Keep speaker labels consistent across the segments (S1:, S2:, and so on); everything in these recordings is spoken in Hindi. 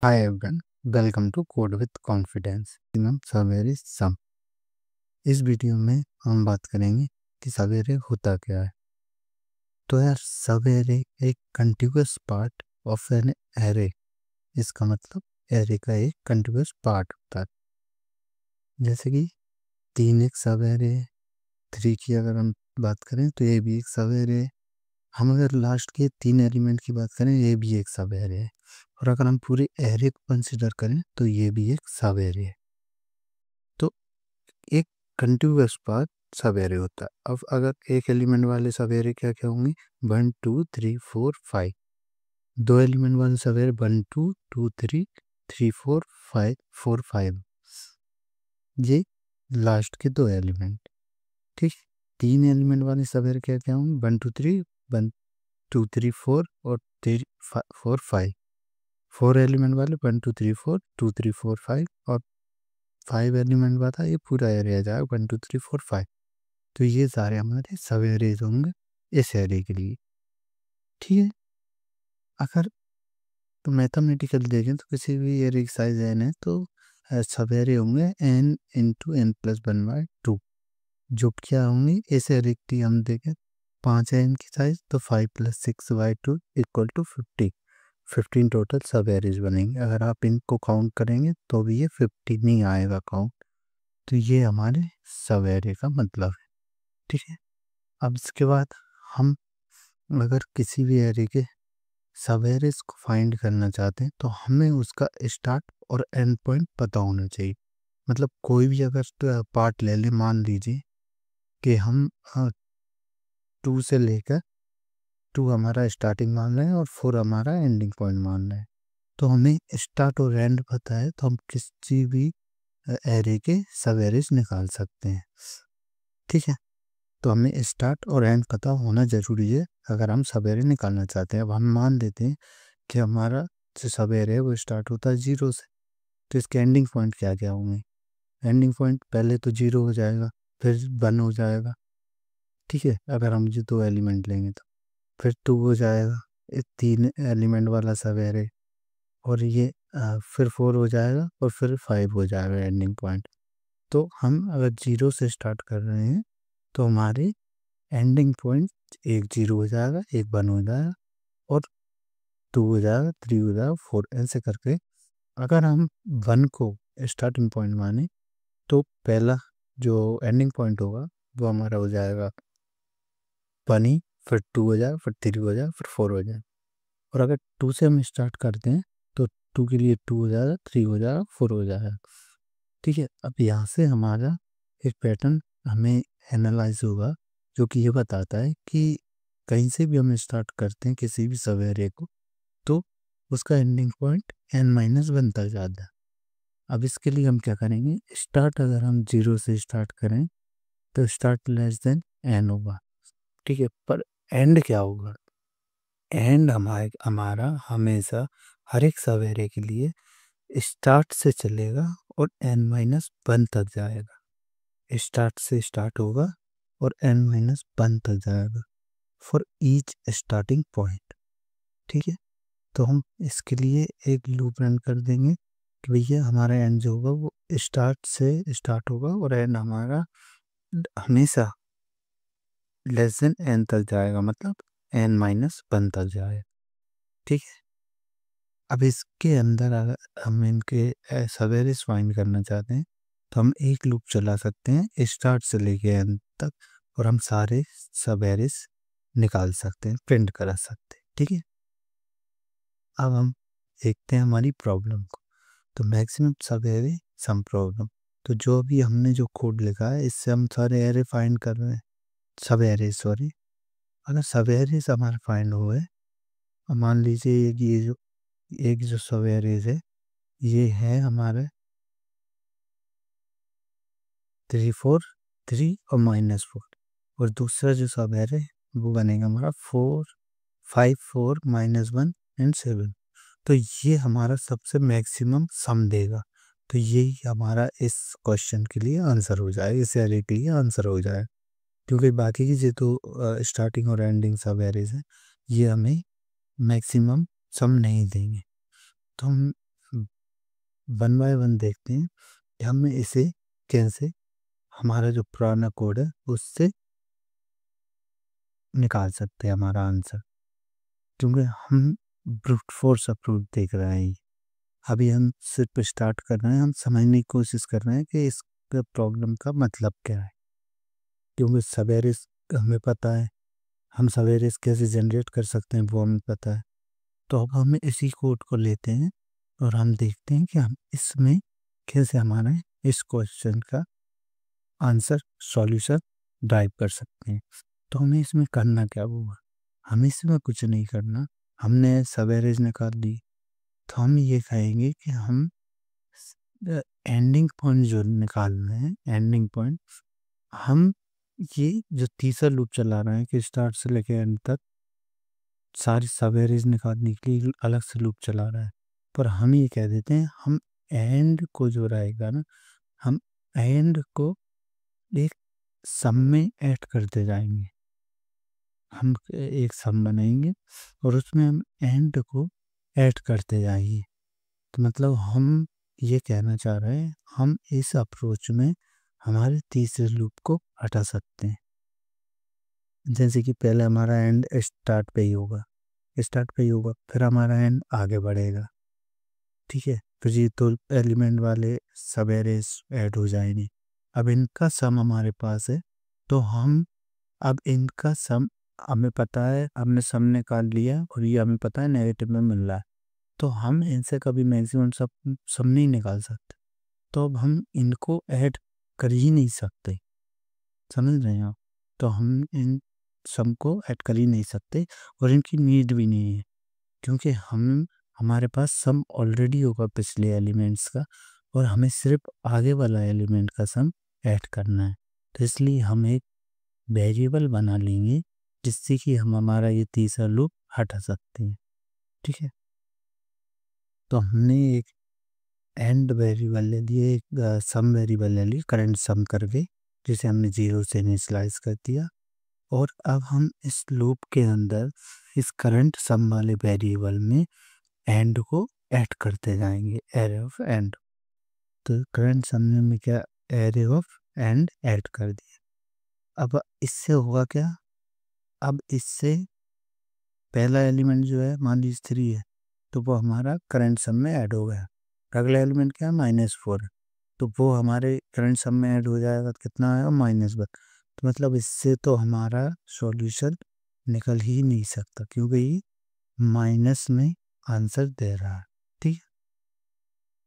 S1: Hi everyone, welcome to code with confidence. सवेरे सम। इस वीडियो में हम बात करेंगे कि सवेरे होता क्या है। तो यार, सवेरे एक continuous part of an array. इसका मतलब एरे का एक कंटिन्यूअस पार्ट होता है। जैसे कि 3 एक सवेरे, 3 की अगर हम बात करें तो ये भी एक सवेरे। हम अगर लास्ट के 3 एलिमेंट की बात करें, ये भी एक सवेरे है। और अगर हम पूरे एरे को कंसिडर करें तो ये भी एक सवेरे है। तो एक कंटिन्यूअस पाथ सवेरे होता है। अब अगर एक एलिमेंट वाले सवेरे क्या क्या होंगे, 1 2 3 4 5। दो एलिमेंट वाले सवेरे 1 2 2 3 3 4 5 4 5। ये लास्ट के दो एलिमेंट। ठीक। तीन एलिमेंट वाले सवेरे क्या क्या होंगे, 1 2 3 1 2 3 4 और 3 4 5। फोर एलिमेंट वाले 1 2 3 4 2 3 4 5 और 5 एलिमेंट वाला ये पूरा एरिया जाएगा 1 2 3 4 5। तो ये सारे हमारे सवेरेज होंगे इस एरे के लिए। ठीक है। अगर तो मैथमेटिकल देखें तो किसी भी एरे की साइज एन है तो सवेरे होंगे एन इंटू एन प्लस 1/2। जो क्या होंगे इस एरे की हम देखें, 5 है इनकी साइज, तो 5 + 6/2 इक्वल टू 50। 15 टोटल सब एरेज बनेंगे। अगर आप इनको काउंट करेंगे तो भी ये 50 नहीं आएगा काउंट। तो ये हमारे सब एरे का मतलब है। ठीक है। अब इसके बाद हम अगर किसी भी एरे के सब एरेज को फाइंड करना चाहते हैं तो हमें उसका स्टार्ट और एंड पॉइंट पता होना चाहिए। मतलब कोई भी अगर पार्ट ले लें, मान लीजिए कि हम 2 से लेकर 2 हमारा स्टार्टिंग मान रहे हैं और 4 हमारा एंडिंग पॉइंट मान रहे हैं। तो हमें स्टार्ट और एंड पता है तो हम किसी भी एरे के सब एरेज निकाल सकते हैं। ठीक है। तो हमें स्टार्ट और एंड पता होना ज़रूरी है अगर हम सवेरे निकालना चाहते हैं। अब हम मान लेते हैं कि हमारा जो सवेरे है वो स्टार्ट होता है 0 से। तो इसके एंडिंग पॉइंट क्या क्या होंगे। एंडिंग पॉइंट पहले तो 0 हो जाएगा, फिर 1 हो जाएगा। ठीक है। अगर हम जो दो एलिमेंट लेंगे तो फिर 2 हो जाएगा, ये 3 एलिमेंट वाला सवेरे। और ये फिर 4 हो जाएगा और फिर 5 हो जाएगा एंडिंग पॉइंट। तो हम अगर 0 से स्टार्ट कर रहे हैं तो हमारे एंडिंग पॉइंट एक 0 हो जाएगा, एक 1 हो जाएगा और 2 हो जाएगा, 3 हो जाएगा, 4 ऐसे करके। अगर हम 1 को स्टार्टिंग पॉइंट माने तो पहला जो एंडिंग पॉइंट होगा वो हमारा हो जाएगा 1 ही, फिर 2 हो जाएगा, फिर 3 हो जाएगा, फिर 4 हो जाएगा। और अगर 2 से हम स्टार्ट करते हैं तो 2 के लिए 2 हो जाएगा, 3 हो जाएगा, 4 हो जाएगा। ठीक है। अब यहाँ से हमारा एक पैटर्न हमें एनालाइज होगा जो कि ये बताता है कि कहीं से भी हम स्टार्ट करते हैं किसी भी सवेरे को तो उसका एंडिंग पॉइंट n-1 तक जाता है। अब इसके लिए हम क्या करेंगे, स्टार्ट अगर हम 0 से स्टार्ट करें तो स्टार्ट लेस देन n होगा। ठीक है। पर एंड क्या होगा, एंड हमारा हमेशा हर एक सवेरे के लिए स्टार्ट से चलेगा और n-1 तक जाएगा। स्टार्ट से स्टार्ट होगा और n-1 तक जाएगा फॉर ईच स्टार्टिंग पॉइंट। ठीक है। तो हम इसके लिए एक लूप रन कर देंगे कि भैया हमारा एंड जो होगा वो स्टार्ट से स्टार्ट होगा और एंड हमारा हमेशा लेस देन n तक जाएगा, मतलब n-1 तक जाएगा। ठीक है। अब इसके अंदर अगर हम इनके सवेरेस फाइंड करना चाहते हैं तो हम एक लूप चला सकते हैं स्टार्ट से लेके एंड तक और हम सारे सवेरेस निकाल सकते हैं, प्रिंट करा सकते हैं। ठीक है। अब हम देखते हैं हमारी प्रॉब्लम को। तो मैक्सिमम सवेरे सम प्रॉब्लम। तो जो भी हमने जो कोड लिखा है इससे हम सारे एरे फाइंड कर रहे हैं, सब एरे सॉरी। अगर सब एरेज हमारे फाइंड हुए, मान लीजिए एक जो सब एरेज है ये है हमारे 3 4 3 और -4। और दूसरा जो सब एरे वो बनेगा हमारा 4 5 4 -1 एंड 7। तो ये हमारा सबसे मैक्सिमम सम देगा। तो यही हमारा इस क्वेश्चन के लिए आंसर हो जाए, इस एरे के लिए आंसर हो जाए। क्योंकि बाकी की जो तो स्टार्टिंग और एंडिंग सब एरेज हैं ये हमें मैक्सिमम सम नहीं देंगे। तो हम वन बाय वन देखते हैं कि हम इसे कैसे हमारा जो पुराना कोड है उससे निकाल सकते हैं हमारा आंसर, क्योंकि हम ब्रूट फोर्स अप्रोच देख रहे हैं। अभी हम सिर्फ स्टार्ट कर रहे हैं, हम समझने की कोशिश कर रहे हैं कि इस प्रॉब्लम का मतलब क्या है, क्योंकि सवेरे हमें पता है, हम सवेरे कैसे जनरेट कर सकते हैं वो हमें पता है। तो अब हम इसी कोड को लेते हैं और हम देखते हैं कि हम इसमें कैसे हमारा इस क्वेश्चन का आंसर सॉल्यूशन ड्राइव कर सकते हैं। तो हमें इसमें करना क्या होगा, हमें इसमें कुछ नहीं करना, हमने सवेरेज निकाल ली। तो हम ये कहेंगे कि हम एंडिंग पॉइंट जो निकालना है, एंडिंग पॉइंट, हम ये जो तीसरा लूप चला रहे हैं कि स्टार्ट से लेके एंड तक सारी सवेरेज निकालने के लिए अलग से लूप चला रहा है, पर हम ये कह देते हैं हम एंड को जो रहेगा ना, हम एंड को एक सम में ऐड करते जाएंगे। हम एक सम बनाएंगे और उसमें हम एंड को ऐड करते जाएंगे। तो मतलब हम ये कहना चाह रहे हैं हम इस अप्रोच में हमारे तीसरे लूप को हटा सकते हैं। जैसे कि पहले हमारा एंड स्टार्ट पे ही होगा, स्टार्ट पे ही होगा, फिर हमारा एंड आगे बढ़ेगा, ठीक है, फिर ये दो एलिमेंट वाले सवेरे ऐड हो जाएंगे। अब इनका सम हमारे पास है, तो हम अब इनका सम हमें पता है, हमने सम निकाल लिया और ये हमें पता है नेगेटिव में मिल रहा है, तो हम इनसे कभी मैक्सिमम सम नहीं निकाल सकते। तो अब हम इनको ऐड कर ही नहीं सकते, समझ रहे हैं आप। तो हम इन सम को ऐड कर ही नहीं सकते और इनकी नीड भी नहीं है, क्योंकि हम हमारे पास सम ऑलरेडी होगा पिछले एलिमेंट्स का और हमें सिर्फ आगे वाला एलिमेंट का सम ऐड करना है। तो इसलिए हम एक वेरिएबल बना लेंगे जिससे कि हम हमारा ये तीसरा लूप हटा सकते हैं, ठीक है। तो हमने एक एंड वेरिएबल ले लिए, एक सम वेरिएबल ले ली करंट सम करके, जिसे हमने 0 से इनिशियलाइज कर दिया। और अब हम इस लूप के अंदर इस करंट सम वाले वेरिएबल में एंड को ऐड करते जाएंगे, एरे ऑफ एंड। तो करंट सम में क्या, एरे ऑफ एंड ऐड कर दिया। अब इससे होगा क्या, अब इससे पहला एलिमेंट जो है मान लीजिए 3 है, तो वो हमारा करंट सम में ऐड हो गया। अगला एलिमेंट क्या है, -4 है, तो वो हमारे करंट सम में ऐड हो जाएगा, कितना आएगा, -1। तो मतलब इससे तो हमारा सॉल्यूशन निकल ही नहीं सकता, क्योंकि ये माइनस में आंसर दे रहा है, ठीक है।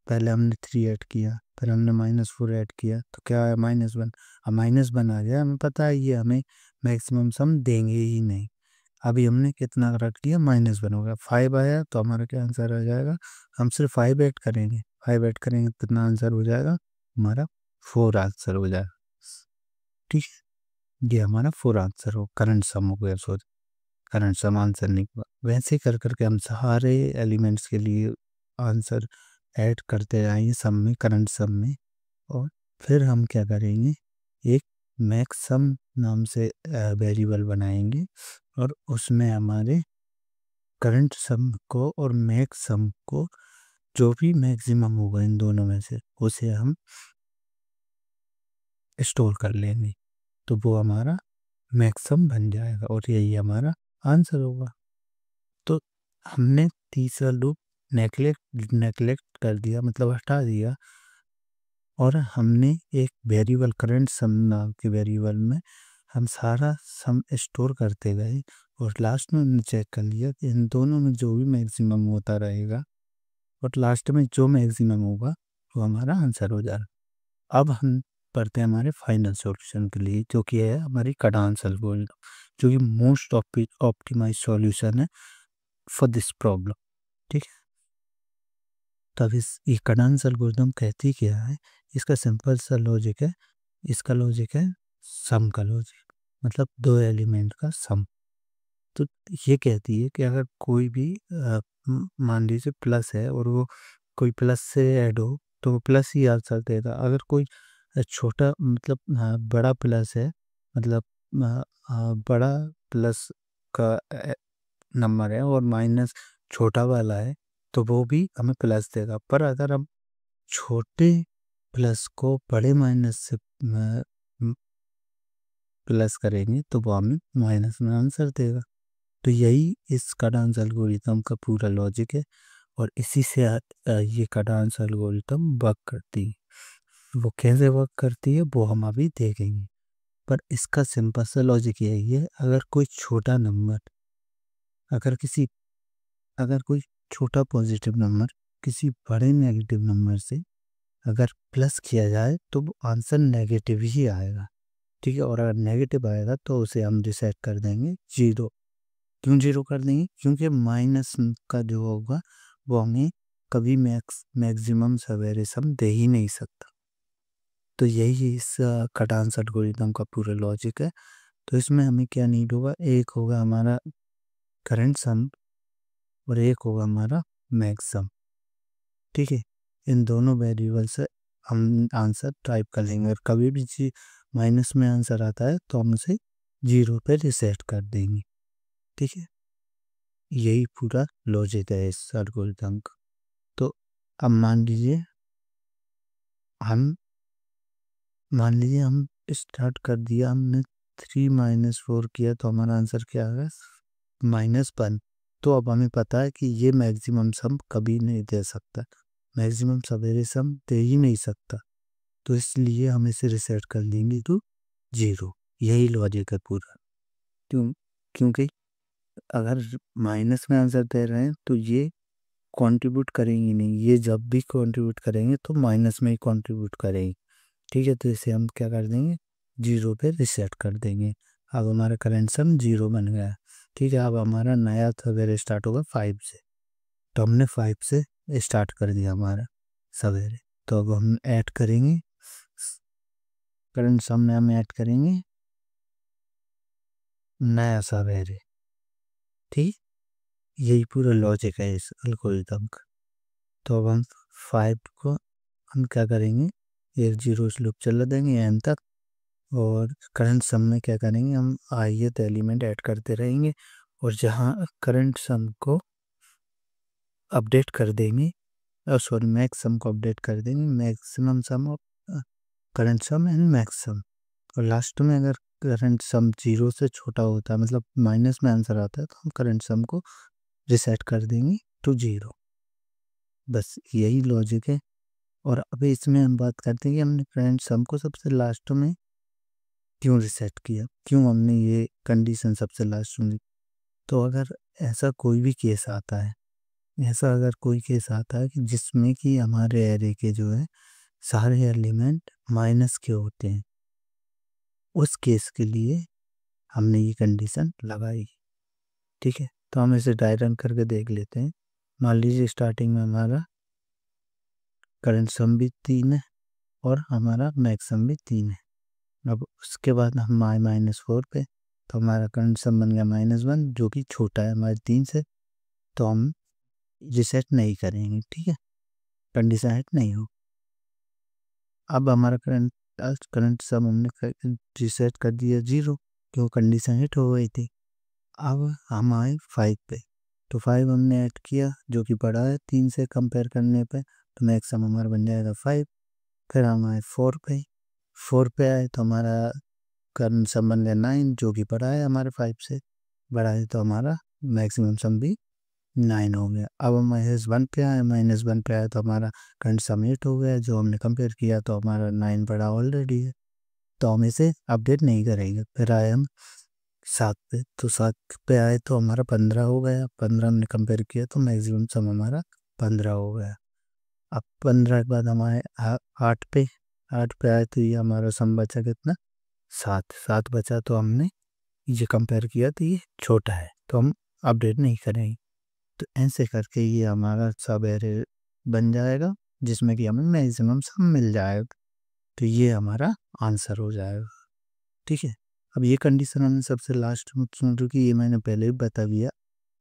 S1: पहले हमने 3 ऐड किया, फिर हमने -4 ऐड किया, तो क्या आया, -1। अब -1 आ गया, हमें पता है ये हमें मैक्सिमम सम देंगे ही नहीं। अभी हमने कितना रख लिया, -1 हो गया, 5 आया, तो हमारा क्या आंसर आ जाएगा, हम सिर्फ 5 ऐड करेंगे, 5 ऐड करेंगे तो कितना आंसर हो जाएगा, हमारा 4 आंसर हो जाएगा, ठीक है। ये हमारा 4 आंसर हो, करंट सम हो गया, सॉरी करंट सम आंसर नहीं हुआ। वैसे कर करके हम सारे एलिमेंट्स के लिए आंसर ऐड करते जाएंगे सम में, करंट सम में। और फिर हम क्या करेंगे, एक मैक्स सम नाम से वेरिएबल बनाएंगे और उसमें हमारे करंट सम को और मैक्स सम को जो भी मैक्सिमम होगा इन दोनों में से उसे हम स्टोर कर लेंगे, तो वो हमारा मैक्सिमम बन जाएगा और यही हमारा आंसर होगा। तो हमने तीसरा लूप नेगलेक्ट कर दिया, मतलब हटा दिया, और हमने एक वेरिएबल करंट सम नाम के वेरिएबल में हम सारा सम स्टोर करते गए और लास्ट में हमने चेक कर लिया कि इन दोनों में जो भी मैक्सिमम होता रहेगा और लास्ट में जो मैक्सिमम होगा वो हमारा आंसर हो जाएगा। अब हम पढ़ते हैं हमारे फाइनल सॉल्यूशन के लिए, जो कि है हमारी कडांस एल्गोरिथम, जो कि मोस्ट ऑप्टिमाइज सॉल्यूशन है फॉर दिस प्रॉब्लम, ठीक है। तब इस ये कडांस एल्गोरिथम कहती क्या है, इसका सिंपल सा लॉजिक है, इसका लॉजिक है सम का लॉजिक, मतलब दो एलिमेंट का सम। तो ये कहती है कि अगर कोई भी मान लीजिए प्लस है और वो कोई प्लस से ऐड हो तो वो प्लस ही आंसर देगा। अगर कोई छोटा मतलब बड़ा प्लस है, मतलब बड़ा प्लस का नंबर है और माइनस छोटा वाला है, तो वो भी हमें प्लस देगा। पर अगर हम छोटे प्लस को बड़े माइनस से प्लस करेंगे तो वो हमें माइनस में आंसर देगा। तो यही इस कडांस एल्गोरिथम का पूरा लॉजिक है और इसी से ये कडांस एल्गोरिथम वर्क करती है। वो कैसे वर्क करती है वो हम अभी देखेंगे, पर इसका सिंपल सा लॉजिक यही है, अगर कोई छोटा नंबर अगर कोई छोटा पॉजिटिव नंबर किसी बड़े नेगेटिव नंबर से अगर प्लस किया जाए तो वो आंसर नेगेटिव ही आएगा। ठीक है, और अगर नेगेटिव आएगा तो उसे हम डिसाइड कर देंगे जीरो। क्यों जीरो कर देंगे? क्योंकि माइनस का जो होगा वो हमें कभी मैक्सिमम सवेरे सम दे ही नहीं सकता। तो यही इस कटांस एल्गोरिथम का पूरा लॉजिक है। तो इसमें हमें क्या नीड होगा, एक होगा हमारा करंट सम और एक होगा हमारा मैक्सिमम। ठीक है, इन दोनों वेरिएबल से हम आंसर टाइप कर लेंगे और कभी भी जी माइनस में आंसर आता है तो हम उसे जीरो पे रिसेट कर देंगे। ठीक है, यही पूरा लॉजिक है इस एल्गोरिथम का। तो अब मान लीजिए हम स्टार्ट कर दिया, हमने 3 - 4 किया तो हमारा आंसर क्या आएगा, -1। तो अब हमें पता है कि ये मैक्सिमम सम कभी नहीं दे सकता, मैक्सिमम सवेरे सम दे ही नहीं सकता, तो इसलिए हम इसे रिसेट कर देंगे टू जीरो। यही लॉजिक है पूरा। क्योंकि अगर माइनस में आंसर दे रहे हैं तो ये कंट्रीब्यूट करेंगे नहीं, ये जब भी कंट्रीब्यूट करेंगे तो माइनस में ही कंट्रीब्यूट करेंगे। ठीक है, तो इसे हम क्या कर देंगे, जीरो पे रिसेट कर देंगे। अब हमारा करंट सम जीरो बन गया। ठीक है, अब हमारा नया सवेरे स्टार्ट होगा 5 से, तो हमने 5 से स्टार्ट कर दिया हमारा सवेरे। तो अब हम ऐड करेंगे, करंट सम में हम ऐड करेंगे नया सवेरे। ठीक, यही पूरा लॉजिक है इस एल्गोरिथम का। तो अब हम 5 को हम क्या करेंगे, एक जीरो स्लूप चला देंगे एन तक, और करंट सम में क्या करेंगे, हम ith एलिमेंट ऐड करते रहेंगे और जहाँ करंट सम को अपडेट कर देंगे, सॉरी मैक्स सम को अपडेट कर देंगे, मैक्सिमम सम और करंट सम एंड मैक्सिमम। और लास्ट में अगर करंट सम जीरो से छोटा होता है, मतलब माइनस में आंसर आता है, तो हम करंट सम को रिसेट कर देंगे टू जीरो। बस यही लॉजिक है। और अभी इसमें हम बात करते हैं कि हमने करंट सम को सबसे लास्ट में क्यों रिसेट किया, क्यों हमने ये कंडीशन सबसे लास्ट में। तो अगर ऐसा कोई भी केस आता है, ऐसा अगर कोई केस आता है कि जिसमें कि हमारे एरे के जो है सारे एलिमेंट माइनस के होते हैं, उस केस के लिए हमने ये कंडीशन लगाई। ठीक है, तो हम इसे ड्राई रन करके देख लेते हैं। मान लीजिए स्टार्टिंग में हमारा करंट सम भी 3 है और हमारा मैक्सिमम भी 3 है। अब उसके बाद हम आए -4 पे, तो हमारा करंट सम बन गया -1, जो कि छोटा है हमारे 3 से, तो हम रिसेट नहीं करेंगे। ठीक है, कंडीशन हिट नहीं हो। अब हमारा करंट सम हमने रिसेट कर दिया जीरो, क्यों, कंडीशन हिट हो गई थी। अब हम आए 5 पे, तो 5 हमने ऐड किया जो कि बड़ा है 3 से कंपेयर करने पे, तो मैक्सिमम हमारा बन जाएगा 5। फिर हम आए 4 पे आए तो हमारा करंट सम बन गया 9, जो कि बड़ा है हमारे 5 से, बड़ा है, तो हमारा मैक्सिमम सम भी 9 हो गया। अब हम -1 पे आए, -1 पे आए तो हमारा करंट सम 8 हो गया, जो हमने कंपेयर किया तो हमारा 9 बड़ा ऑलरेडी है, तो हम इसे अपडेट नहीं करेंगे। फिर आए हम 7 पे, तो 7 पे आए तो हमारा 15 हो गया, 15 हमने कंपेयर किया तो मैक्सिमम सम हमारा 15 हो गया। अब 15 के बाद हम आए 8 पे, 8 पे आए तो ये हमारा सम बचा कितना, 7 बचा, तो हमने ये कंपेयर किया तो ये छोटा है, तो हम अपडेट नहीं करेंगे। तो ऐसे करके ये हमारा सब एरे बन जाएगा, जिसमें कि हमें मैक्सिमम सम मिल जाएगा, तो ये हमारा आंसर हो जाएगा। ठीक है, अब ये कंडीशन हमने सबसे लास्ट में क्यों रखी, ये मैंने पहले भी बता दिया।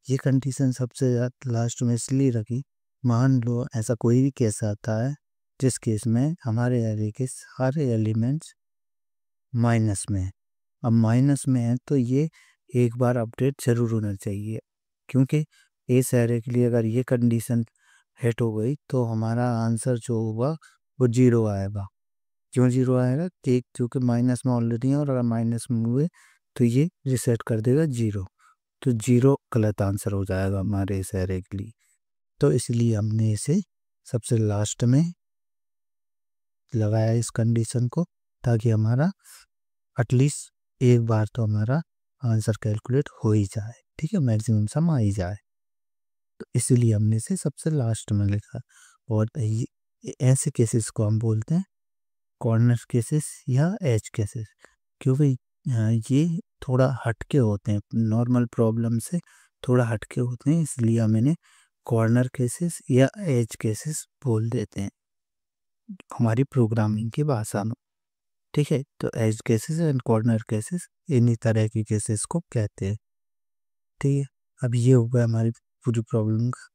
S1: ये कंडीशन सबसे लास्ट में इसलिए रखी, मान लो ऐसा कोई भी केस आता है जिस केस में हमारे एरे के सारे एलिमेंट्स माइनस में है। अब माइनस में है तो ये एक बार अपडेट जरूर होना चाहिए, क्योंकि इस एरे के लिए अगर ये कंडीशन हिट हो गई तो हमारा आंसर जो होगा वो 0 आएगा। क्यों 0 आएगा कि क्योंकि माइनस में ऑलरेडी है, और अगर माइनस में हुए तो ये रिसेट कर देगा 0। तो 0 गलत आंसर हो जाएगा हमारे इस एरे के लिए। तो इसलिए हमने इसे सबसे लास्ट में लगाया इस कंडीशन को, ताकि हमारा एटलीस्ट एक बार तो हमारा आंसर कैलकुलेट हो ही जाए। ठीक है, मैक्सिमम सम आ ही जाए। तो इसलिए हमने इसे सबसे लास्ट में लिखा। और ऐसे केसेस को हम बोलते हैं कॉर्नर केसेस या एज केसेस, क्योंकि ये थोड़ा हटके होते हैं नॉर्मल प्रॉब्लम से, थोड़ा हटके होते हैं, इसलिए हम इन्हें कॉर्नर केसेस या एज केसेस बोल देते हैं हमारी प्रोग्रामिंग की भाषा में। ठीक है, तो edge cases and corner cases इन्हीं तरह की केसेस को कहते हैं। ठीक है, अब ये हो गया हमारी पूरी प्रॉब्लम का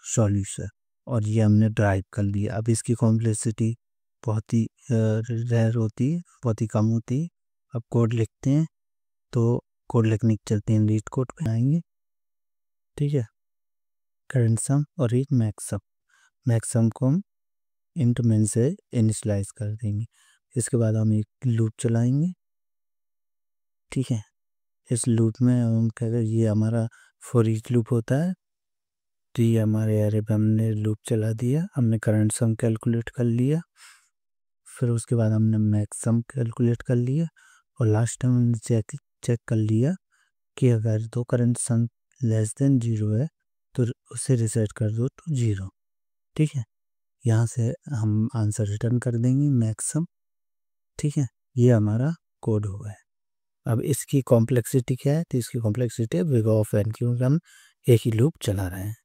S1: सॉल्यूशन, और ये हमने ड्राइव कर लिया। अब इसकी कॉम्प्लेक्सिटी बहुत ही रेयर होती है, बहुत ही कम होती है। अब कोड लिखते हैं, तो कोड लिखने के चलते हैं रीड कोड पे आएंगे। ठीक है, करंट सम और एक मैक्सम। मैक्सम को हम इंट मेन से इनिशलाइज कर देंगे। इसके बाद हम एक लूप चलाएंगे। ठीक है, इस लूप में हम क्या करें, ये हमारा फॉर ईच लूप होता है। तो ये हमारे एरे पे हमने लूप चला दिया, हमने करंट सम कैलकुलेट कर लिया, फिर उसके बाद हमने मैक्सम कैलकुलेट कर लिया, और लास्ट टाइम हमने चेक कर लिया कि अगर तो करंट सम लेस देन 0 है तो उसे रिसेट कर दो तो 0। ठीक है, यहाँ से हम आंसर रिटर्न कर देंगे मैक्सम। ठीक है, ये हमारा कोड हो गया। अब इसकी कॉम्प्लेक्सिटी क्या है, तो इसकी कॉम्प्लेक्सिटी है बिग ऑफ एन, क्योंकि हम एक ही लूप चला रहे हैं।